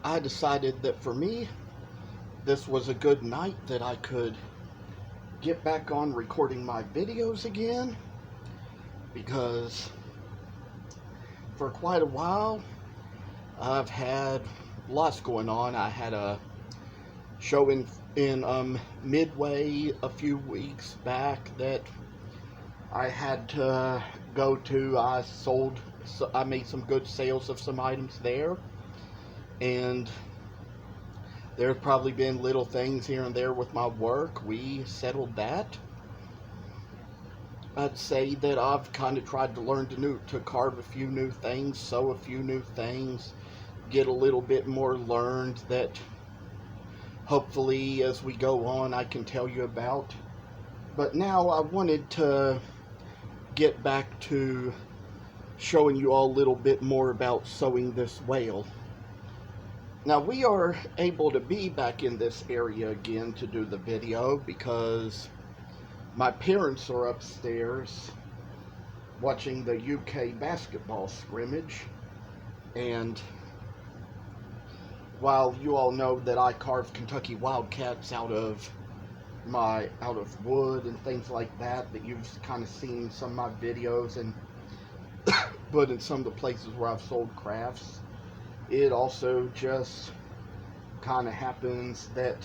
I decided that for me, this was a good night that I could get back on recording my videos again, because for quite a while I've had lots going on. I had a show in Midway a few weeks back that I had to go to. I made some good sales of some items there, and there's probably been little things here and there with my work. We settled that. I'd say that I've kind of tried to learn to carve a few new things, sew a few new things, get a little bit more learned that hopefully as we go on I can tell you about. But now I wanted to get back to showing you all a little bit more about sewing this wale. Now we are able to be back in this area again to do the video because my parents are upstairs watching the UK basketball scrimmage, and while you all know that I carve Kentucky Wildcats out of wood and things like that, that you've kind of seen some of my videos and but in some of the places where I've sold crafts, it also just kind of happens that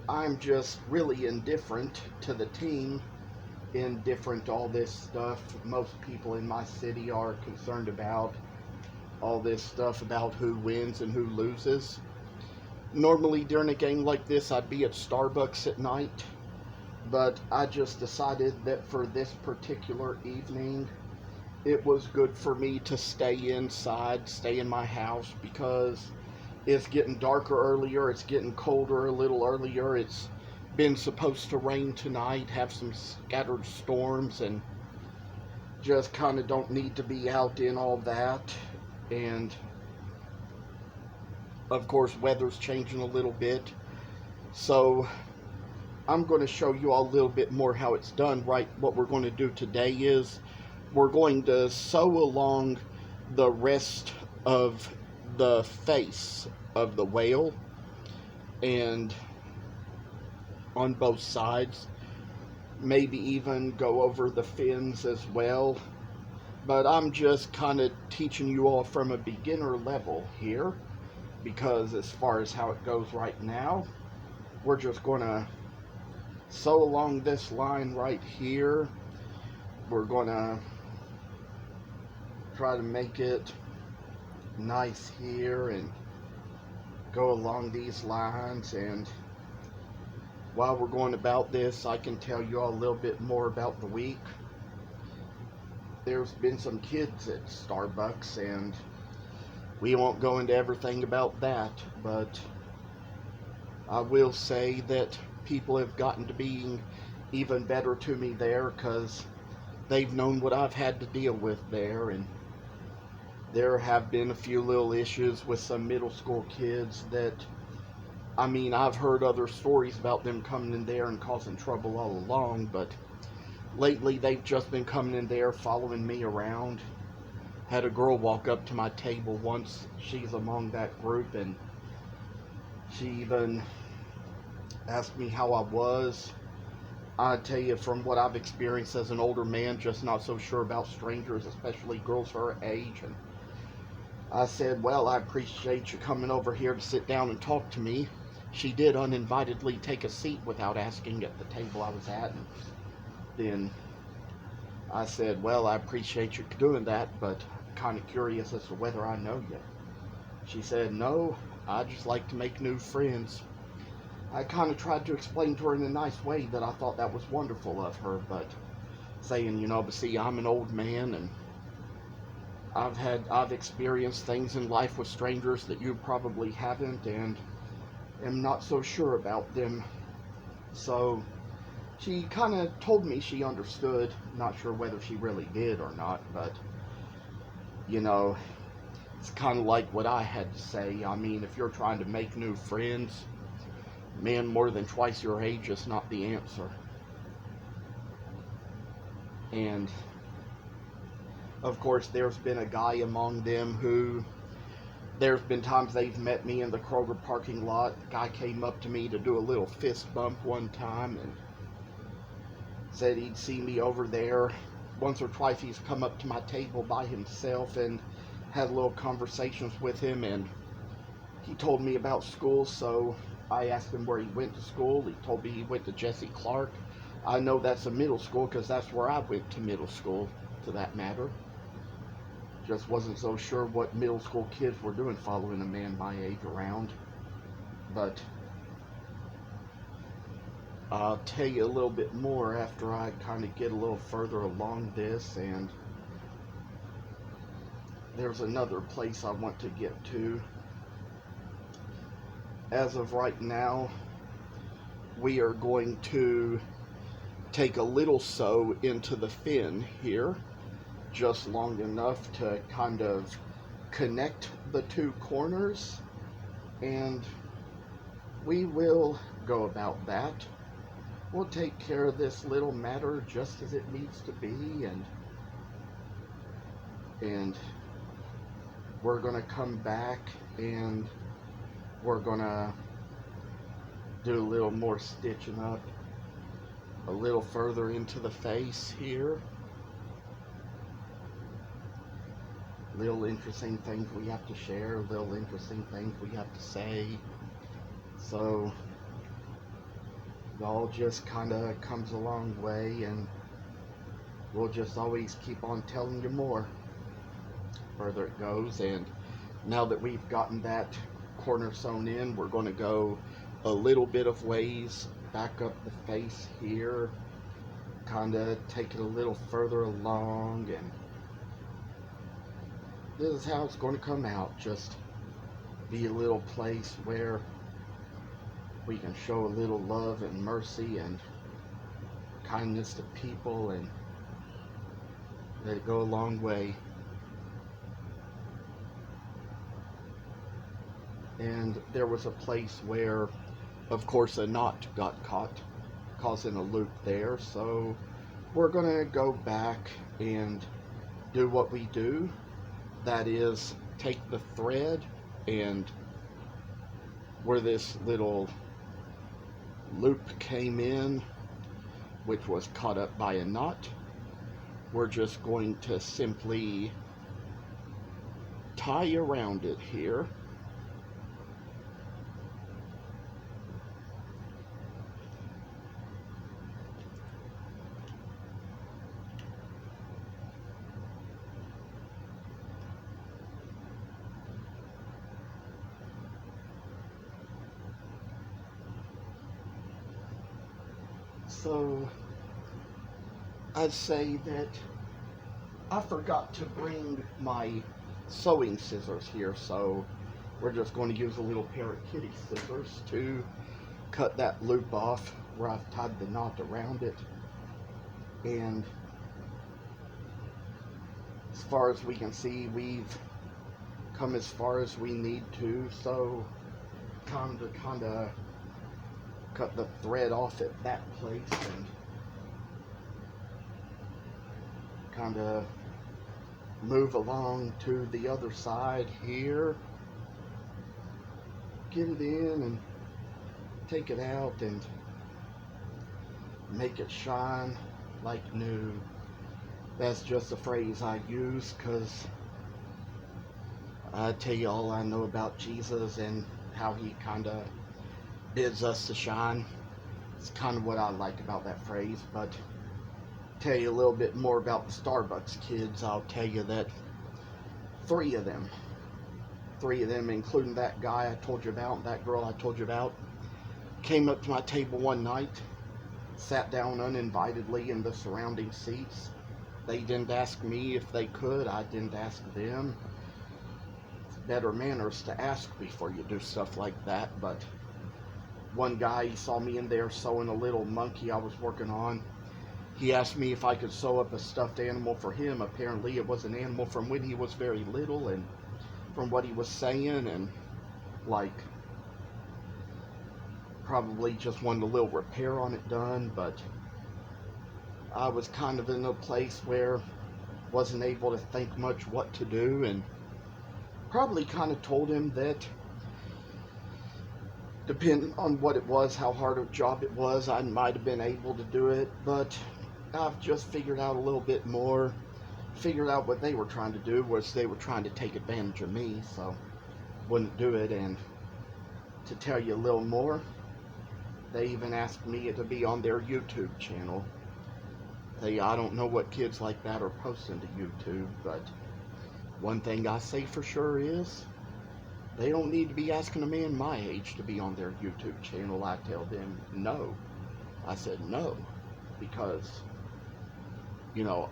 I'm just really indifferent to the team, indifferent to all this stuff. Most people in my city are concerned about all this stuff about who wins and who loses. Normally during a game like this I'd be at Starbucks at night, but I just decided that for this particular evening it was good for me to stay inside, stay in my house, because it's getting darker earlier, it's getting colder a little earlier. It's been supposed to rain tonight, have some scattered storms, and just kind of don't need to be out in all that. And of course weather's changing a little bit, so I'm going to show you all a little bit more how it's done. Right, what we're going to do today is we're going to sew along the rest of the face of the wale and on both sides, maybe even go over the fins as well. But I'm just kind of teaching you all from a beginner level here, because as far as how it goes right now, we're just going to sew along this line right here. We're going to try to make it nice here and go along these lines. And while we're going about this, I can tell you all a little bit more about the week. There's been some kids at Starbucks, and we won't go into everything about that, but I will say that people have gotten to being even better to me there, because they've known what I've had to deal with there. And there have been a few little issues with some middle school kids that, I mean, I've heard other stories about them coming in there and causing trouble all along, but lately they've just been coming in there following me around. Had a girl walk up to my table once, she's among that group, and she even asked me how I was. I tell you, from what I've experienced as an older man, just not so sure about strangers, especially girls her age. And I said, well, I appreciate you coming over here to sit down and talk to me. She did uninvitedly take a seat without asking at the table I was at. And then I said, well, I appreciate you doing that, but kind of curious as to whether I know you. She said, no, I just like to make new friends. I kind of tried to explain to her in a nice way that I thought that was wonderful of her, but saying, but see, I'm an old man, and I've experienced things in life with strangers that you probably haven't, and am not so sure about them. So she kind of told me she understood. Not sure whether she really did or not, but it's kind of like what I had to say. I mean, if you're trying to make new friends, men more than twice your age is not the answer. And Of course, there's been a guy among them who, there's been times they've met me in the Kroger parking lot. The guy came up to me to do a little fist bump one time and said he'd see me over there. Once or twice he's come up to my table by himself and had little conversations with him, and he told me about school, so I asked him where he went to school. He told me he went to Jesse Clark. I know that's a middle school because that's where I went to middle school, to that matter. Just wasn't so sure what middle school kids were doing following a man my age around. But I'll tell you a little bit more after I kind of get a little further along this. And there's another place I want to get to. As of right now, we are going to take a little sew into the fin here, just long enough to kind of connect the two corners, and we will go about that. We'll take care of this little matter just as it needs to be, and we're gonna come back and we're gonna do a little more stitching up a little further into the face here. Little interesting things we have to share, little interesting things we have to say. So it all just kind of comes a long way, and we'll just always keep on telling you more further it goes. And now that we've gotten that corner sewn in, we're going to go a little bit of ways back up the face here, kind of take it a little further along, and this is how it's going to come out. Just be a little place where we can show a little love and mercy and kindness to people, and let it go a long way. And there was a place where, of course, a knot got caught, causing a loop there. So we're gonna go back and do what we do. That is, take the thread, and where this little loop came in, which was caught up by a knot, we're just going to simply tie around it here. So I'd say that I forgot to bring my sewing scissors here, so we're just going to use a little pair of kitty scissors to cut that loop off where I've tied the knot around it. And as far as we can see, we've come as far as we need to, so time to kind of cut the thread off at that place and kind of move along to the other side here, get it in and take it out and make it shine like new. That's just a phrase I use because I tell you all I know about Jesus and how he kind of bids us to shine. It's kind of what I like about that phrase. But tell you a little bit more about the Starbucks kids. I'll tell you that three of them, including that guy I told you about, that girl I told you about, came up to my table one night, sat down uninvitedly in the surrounding seats. They didn't ask me if they could, I didn't ask them. It's better manners to ask before you do stuff like that. But one guy, he saw me in there sewing a little monkey I was working on. He asked me if I could sew up a stuffed animal for him. Apparently it was an animal from when he was very little, and from what he was saying, and like probably just wanted a little repair on it done. But I was kind of in a place where wasn't able to think much what to do, and probably kind of told him that depending on what it was, how hard a job it was, I might have been able to do it. But I've just figured out a little bit more. Figured out what they were trying to do was they were trying to take advantage of me, so wouldn't do it. And to tell you a little more, they even asked me to be on their YouTube channel. I don't know what kids like that are posting to YouTube, but one thing I say for sure is they don't need to be asking a man my age to be on their YouTube channel. I tell them no. I said no, because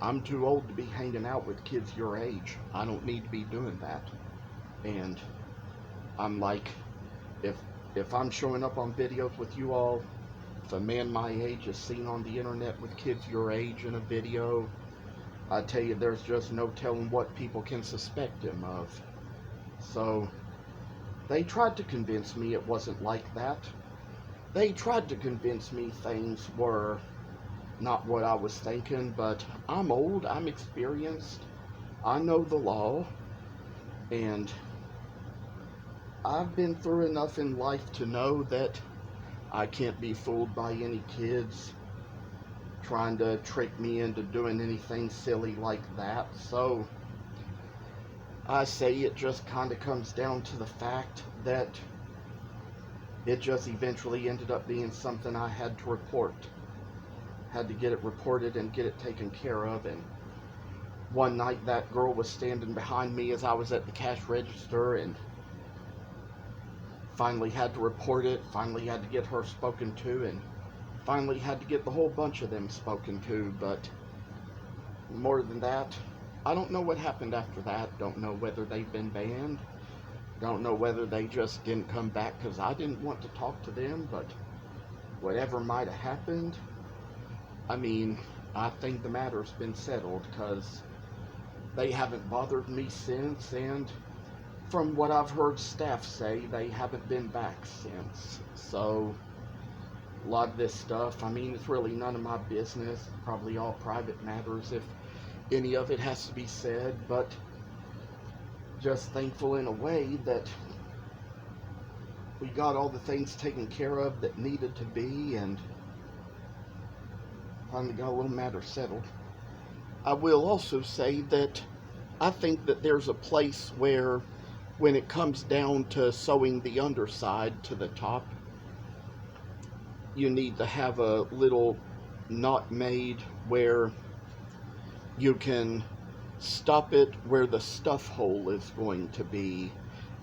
I'm too old to be hanging out with kids your age. I don't need to be doing that. And I'm like, if I'm showing up on videos with you all, if a man my age is seen on the internet with kids your age in a video, I tell you, there's just no telling what people can suspect him of. So they tried to convince me it wasn't like that. They tried to convince me things were not what I was thinking, but I'm old, I'm experienced, I know the law, and I've been through enough in life to know that I can't be fooled by any kids trying to trick me into doing anything silly like that. So I say it just kind of comes down to the fact that it just eventually ended up being something I had to report. Had to get it reported and get it taken care of. And one night that girl was standing behind me as I was at the cash register, and finally had to report it, finally had to get her spoken to, and finally had to get the whole bunch of them spoken to. But more than that, I don't know what happened after that. Don't know whether they've been banned. Don't know whether they just didn't come back because I didn't want to talk to them. But whatever might have happened, I mean, I think the matter's been settled, because they haven't bothered me since, and from what I've heard staff say, they haven't been back since. So a lot of this stuff, I mean, it's really none of my business. Probably all private matters if any of it has to be said, but just thankful in a way that we got all the things taken care of that needed to be, and finally got a little matter settled. I will also say that I think that there's a place where, when it comes down to sewing the underside to the top, you need to have a little knot made where you can stop it where the stuff hole is going to be.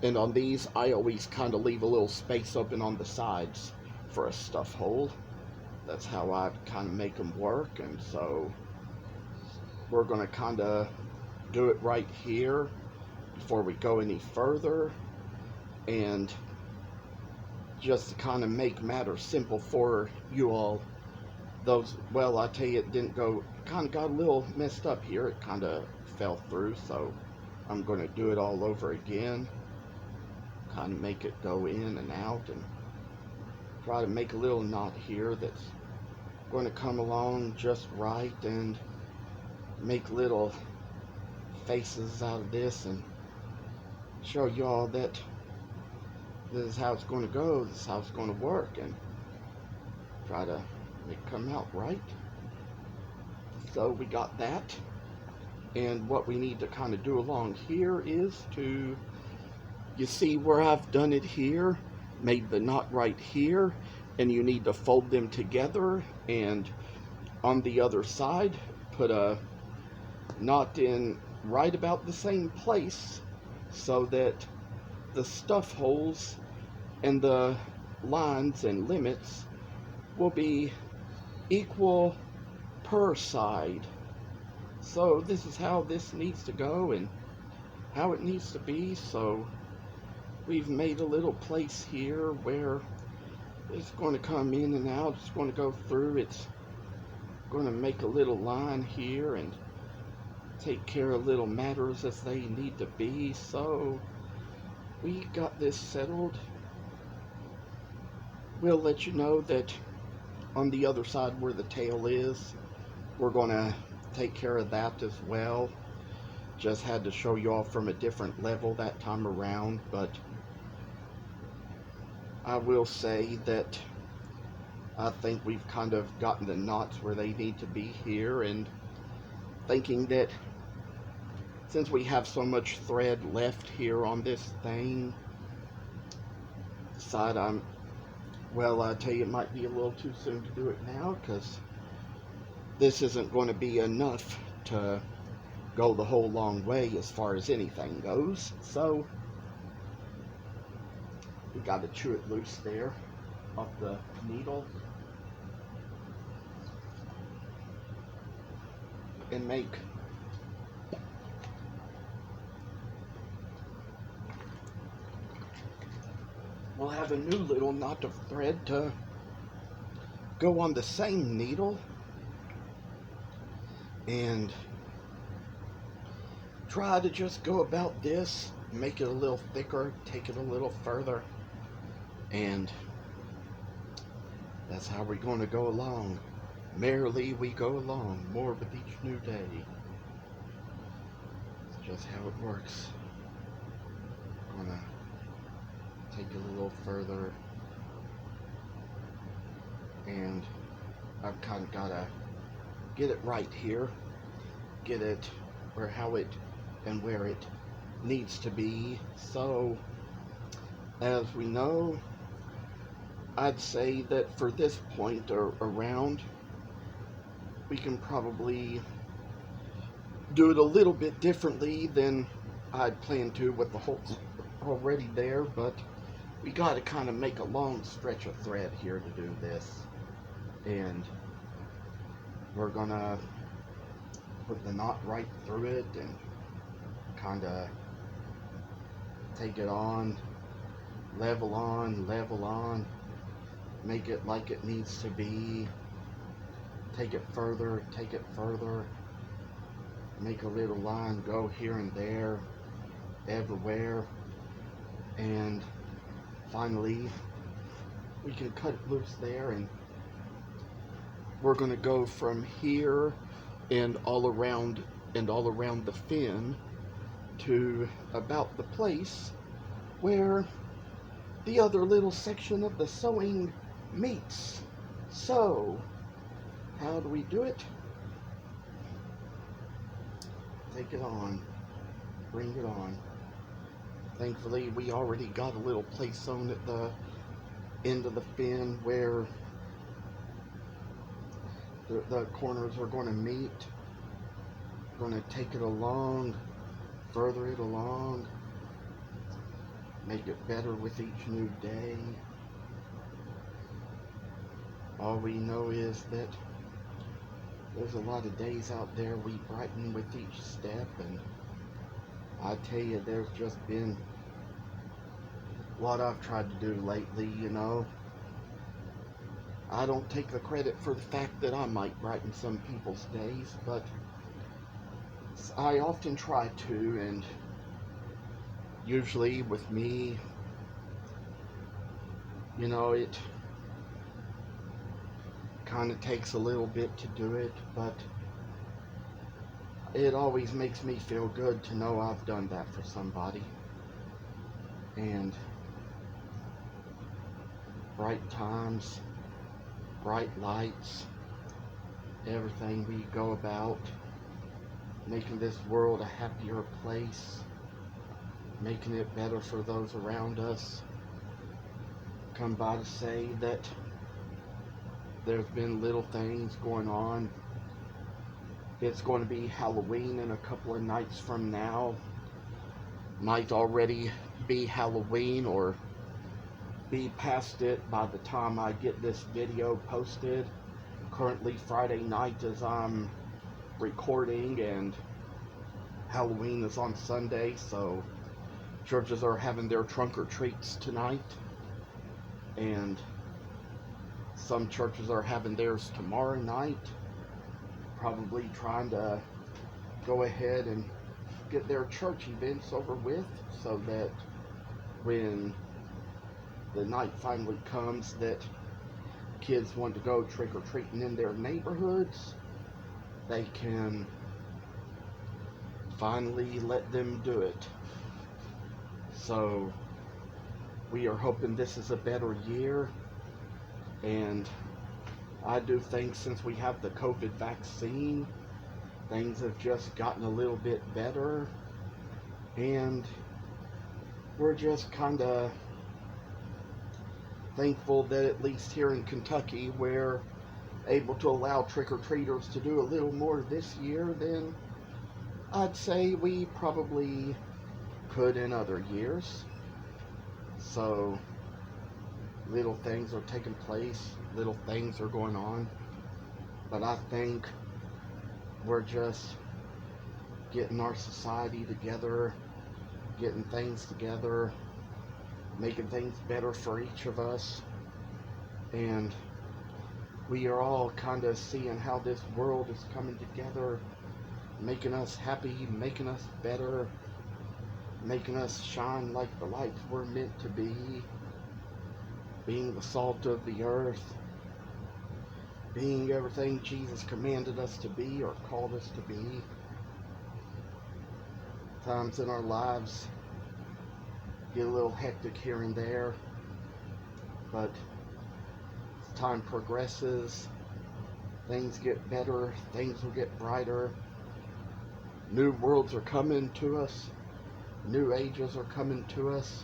And on these, I always kind of leave a little space open on the sides for a stuff hole. That's how I kind of make them work. And so we're going to kind of do it right here before we go any further. And just to kind of make matters simple for you all, well, I tell you, it didn't go, kind of got a little messed up here. It kind of fell through, so I'm going to do it all over again. Kind of make it go in and out, and try to make a little knot here that's going to come along just right, and make little faces out of this, and show y'all that this is how it's going to go, this is how it's going to work, and try to make it come out right. So we got that, and what we need to kind of do along here is to, you see where I've done it here, made the knot right here, and you need to fold them together, and on the other side put a knot in right about the same place, so that the stuff holes and the lines and limits will be equal per side. So this is how this needs to go and how it needs to be. So we've made a little place here where it's going to come in and out, it's going to go through, it's going to make a little line here and take care of little matters as they need to be. So we got this settled. We'll let you know that on the other side where the tail is, we're going to take care of that as well. just had to show you all from a different level that time around. But I will say that I think we've kind of gotten the knots where they need to be here, and thinking that since we have so much thread left here on this thing side, well, I tell you, it might be a little too soon to do it now, because this isn't going to be enough to go the whole long way as far as anything goes. So we got to chew it loose there off the needle and we'll have a new little knot of thread to go on the same needle, and try to just go about this, make it a little thicker, take it a little further, and that's how we're going to go along. Merrily we go along, more with each new day. It's just how it works. I'm gonna take it a little further, and I've kind of got to get it right here, get it where how it and where it needs to be. So as we know, I'd say that for this point or around, we can probably do it a little bit differently than I'd planned to with the holes already there, but we got to kind of make a long stretch of thread here to do this, and we're gonna put the knot right through it and kind of take it on, level on, make it like it needs to be, take it further, make a little line go here and there, everywhere, and finally we can cut it loose there, and we're going to go from here and all around the fin to about the place where the other little section of the sewing meets. So how do we do it? Take it on, bring it on. Thankfully we already got a little place sewn at the end of the fin where the corners are going to meet. We're going to take it along, further it along, make it better with each new day. All we know is that there's a lot of days out there we brighten with each step, and I tell you, there's just been what I've tried to do lately, you know. I don't take the credit for the fact that I might brighten some people's days, but I often try to, and usually with me, you know, it kind of takes a little bit to do it, but it always makes me feel good to know I've done that for somebody. And bright times, bright lights, everything we go about, making this world a happier place, making it better for those around us. Come by to say that there's been little things going on. It's going to be Halloween in a couple of nights from now. Might already be Halloween or be past it by the time I get this video posted. Currently Friday night as I'm recording, and Halloween is on Sunday, so churches are having their trunk or treats tonight, and some churches are having theirs tomorrow night, probably trying to go ahead and get their church events over with, so that when the night finally comes that kids want to go trick-or-treating in their neighborhoods, they can finally let them do it. So we are hoping this is a better year, and I do think since we have the COVID vaccine, things have just gotten a little bit better, and we're just kind of thankful that at least here in Kentucky we're able to allow trick-or-treaters to do a little more this year than I'd say we probably could in other years. So little things are taking place, little things are going on, but I think we're just getting our society together, getting things together, making things better for each of us, and we are all kind of seeing how this world is coming together, making us happy, making us better, making us shine like the lights we're meant to be, being the salt of the earth, being everything Jesus commanded us to be or called us to be. Times in our lives get a little hectic here and there, but as time progresses, things get better, things will get brighter, new worlds are coming to us, new ages are coming to us,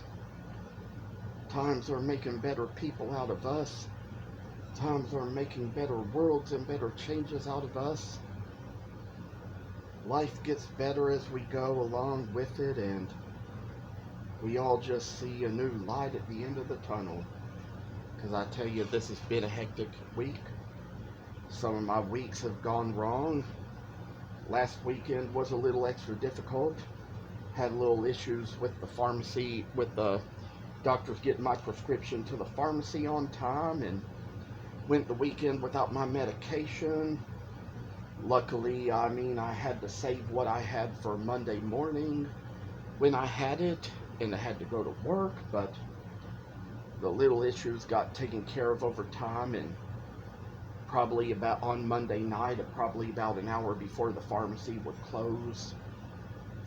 times are making better people out of us, times are making better worlds and better changes out of us. Life gets better as we go along with it, and we all just see a new light at the end of the tunnel. Because I tell you, this has been a hectic week. Some of my weeks have gone wrong. Last weekend was a little extra difficult. Had little issues with the pharmacy, with the doctors getting my prescription to the pharmacy on time, and went the weekend without my medication. Luckily, I had to save what I had for Monday morning when I had it, and I had to go to work, but the little issues got taken care of over time, and probably about on Monday night, probably about an hour before the pharmacy would close,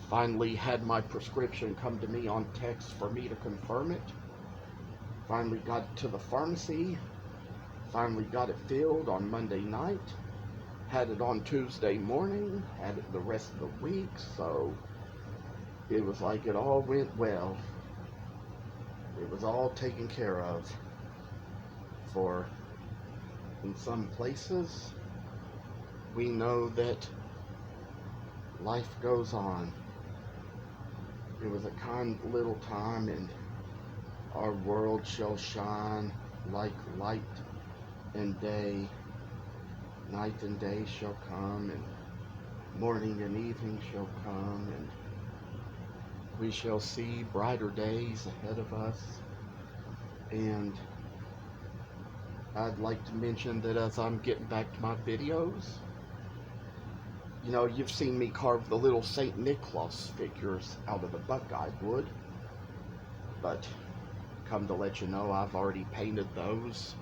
finally had my prescription come to me on text for me to confirm it. Finally got to the pharmacy, finally got it filled on Monday night, had it on Tuesday morning, had it the rest of the week, so it was like it all went well. It was all taken care of. For in some places, we know that life goes on. It was a kind little time, and our world shall shine like light and day. Night and day shall come, and morning and evening shall come, and we shall see brighter days ahead of us. And I'd like to mention that as I'm getting back to my videos, you've seen me carve the little St. Nicholas figures out of the buckeye wood, but come to let you know, I've already painted those.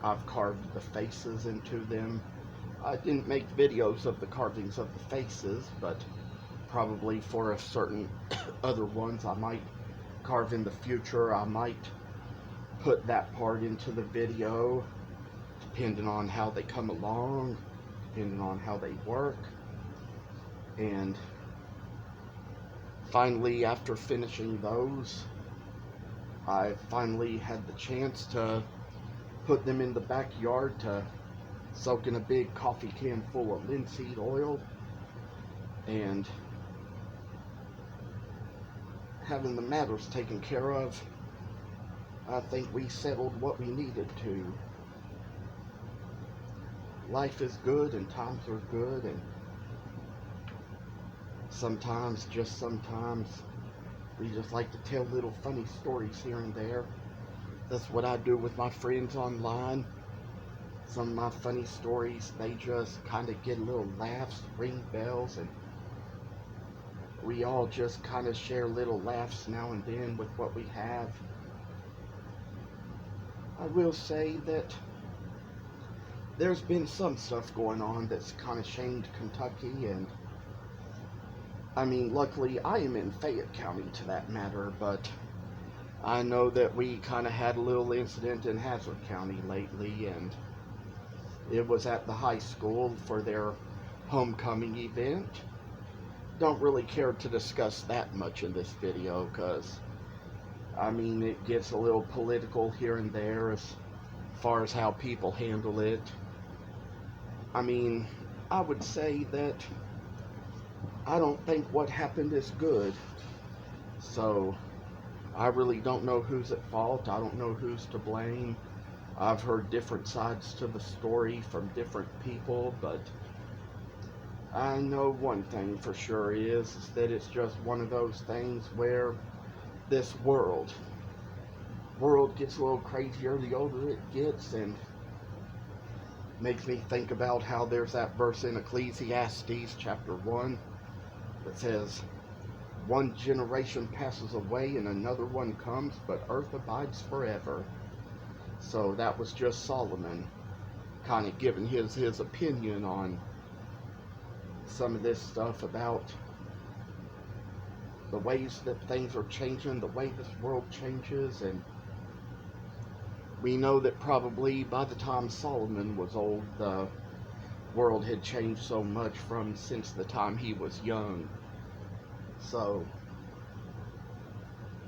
I've carved the faces into them. I didn't make videos of the carvings of the faces, but probably for a certain other ones I might carve in the future, I might put that part into the video, depending on how they come along, depending on how they work. And finally, after finishing those, I finally had the chance to put them in the backyard to soak in a big coffee can full of linseed oil, and having the matters taken care of, I think we settled what we needed to. Life is good and times are good, and sometimes, just sometimes, we just like to tell little funny stories here and there. That's what I do with my friends online. Some of my funny stories, they just kind of get little laughs, ring bells, and we all just kind of share little laughs now and then with what we have. I will say that there's been some stuff going on that's kind of shamed Kentucky, and I mean, luckily I am in Fayette County to that matter, but I know that we kind of had a little incident in Hazard County lately, and it was at the high school for their homecoming event. Don't really care to discuss that much in this video because, I mean, it gets a little political here and there as far as how people handle it. I mean, I would say that I don't think what happened is good. So, I really don't know who's at fault. I don't know who's to blame. I've heard different sides to the story from different people, but I know one thing for sure is that it's just one of those things where this world gets a little crazier the older it gets, and makes me think about how there's that verse in Ecclesiastes chapter 1 that says, "One generation passes away and another one comes, but earth abides forever." So that was just Solomon kind of giving his opinion on some of this stuff about the ways that things are changing, the way this world changes. And we know that probably by the time Solomon was old, the world had changed so much from since the time he was young. So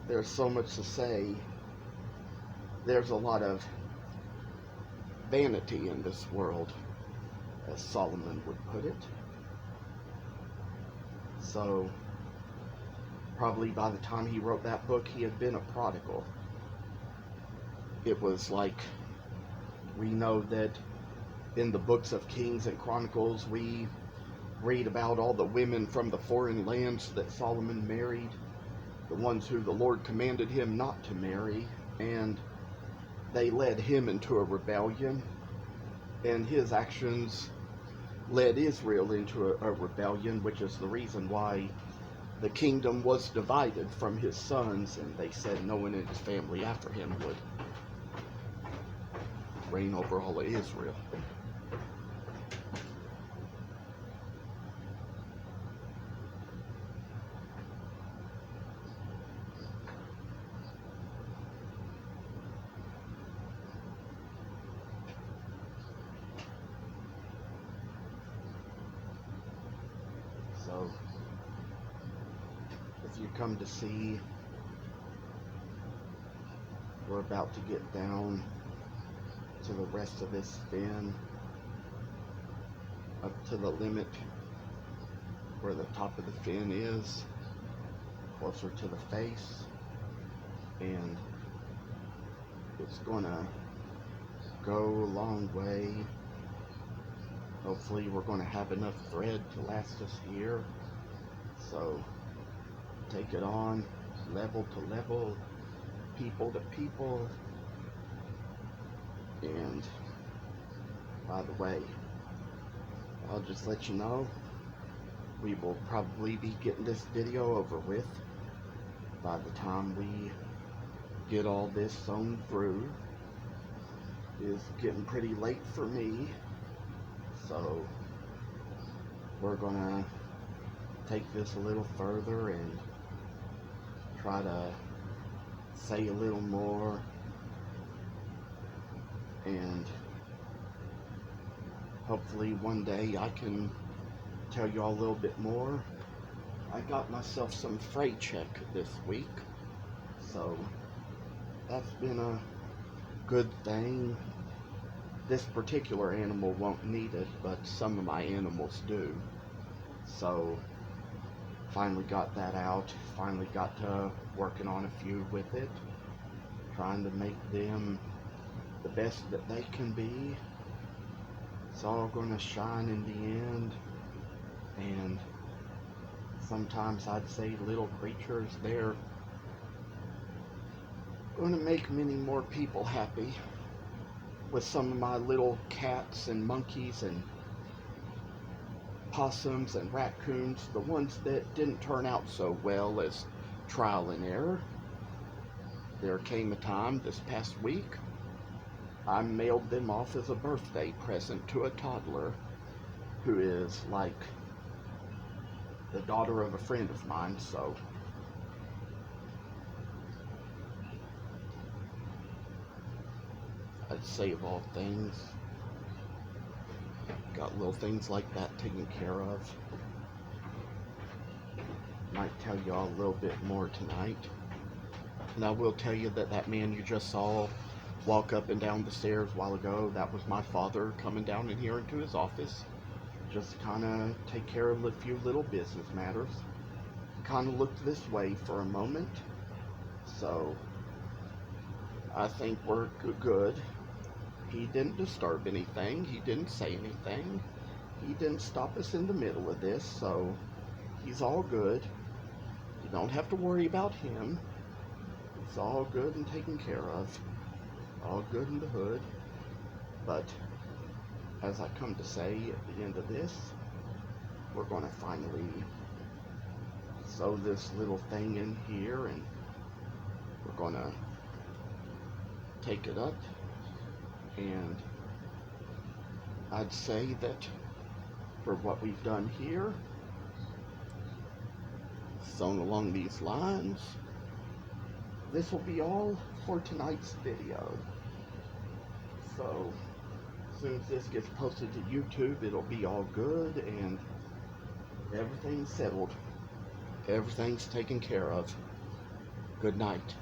there's so much to say. There's a lot of vanity in this world, as Solomon would put it. So probably by the time he wrote that book, he had been a prodigal. It was like, we know that in the books of Kings and Chronicles, we read about all the women from the foreign lands that Solomon married, the ones who the Lord commanded him not to marry, and they led him into a rebellion, and his actions led Israel into a rebellion, which is the reason why the kingdom was divided from his sons, and they said no one in his family after him would reign over all of Israel. So, if you come to see, we're about to get down to the rest of this fin, up to the limit where the top of the fin is, closer to the face, and it's gonna go a long way. Hopefully we're going to have enough thread to last us here. So take it on level to level, people to people. And by the way, I'll just let you know, we will probably be getting this video over with by the time we get all this sewn through. It's getting pretty late for me. So we're gonna take this a little further and try to say a little more, and hopefully one day I can tell you all a little bit more. I got myself some freight check this week, so that's been a good thing. This particular animal won't need it, but some of my animals do. So finally got that out, finally got to working on a few with it, trying to make them the best that they can be. It's all going to shine in the end, and sometimes I'd say little creatures, they're going to make many more people happy. With some of my little cats and monkeys and possums and raccoons, the ones that didn't turn out so well as trial and error. There came a time this past week, I mailed them off as a birthday present to a toddler who is like the daughter of a friend of mine, so I'd say of all things, got little things like that taken care of. Might tell y'all a little bit more tonight. And I will tell you that that man you just saw walk up and down the stairs a while ago, that was my father coming down in here into his office. Just kind of take care of a few little business matters. Kind of looked this way for a moment. So I think we're good. He didn't disturb anything. He didn't say anything. He didn't stop us in the middle of this. So he's all good. You don't have to worry about him. It's all good and taken care of. All good in the hood. But as I come to say at the end of this, we're going to finally sew this little thing in here, and we're going to take it up. And I'd say that for what we've done here, sewn along these lines, this will be all for tonight's video. So as soon as this gets posted to YouTube, it'll be all good and everything's settled. Everything's taken care of. Good night.